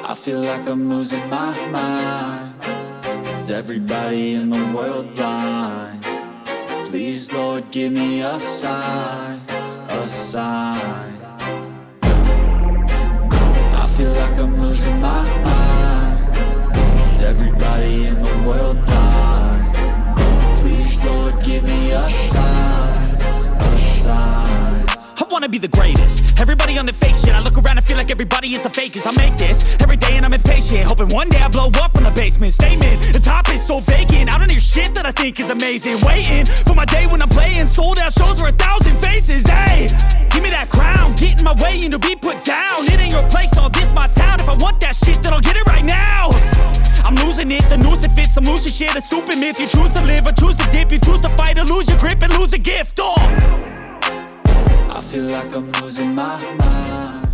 I feel like I'm losing my mind. Is everybody in the world blind? Please, Lord, give me a sign, a sign. I feel like I'm losing my mind. Is everybody in the world blind? Please, Lord, give me a sign, a sign. I wanna be the greatest. Everybody on the fake shit. I look around and feel like everybody is the fakest. I make this every day and I'm impatient, hoping one day I blow up from the basement. Statement, the top is so vacant. I don't hear shit that I think is amazing. Waiting for my day when I'm playing sold out shows for 1,000 faces. Hey, give me that crown, get in my way and to be put down. It ain't your place, no, this my town. If I want that shit, then I'll get it right now. I'm losing it, the noose it fits. Some losing shit, a stupid myth. You choose to live or choose to dip. You choose to fight or lose your grip and lose a gift. Oh, I feel like I'm losing my mind.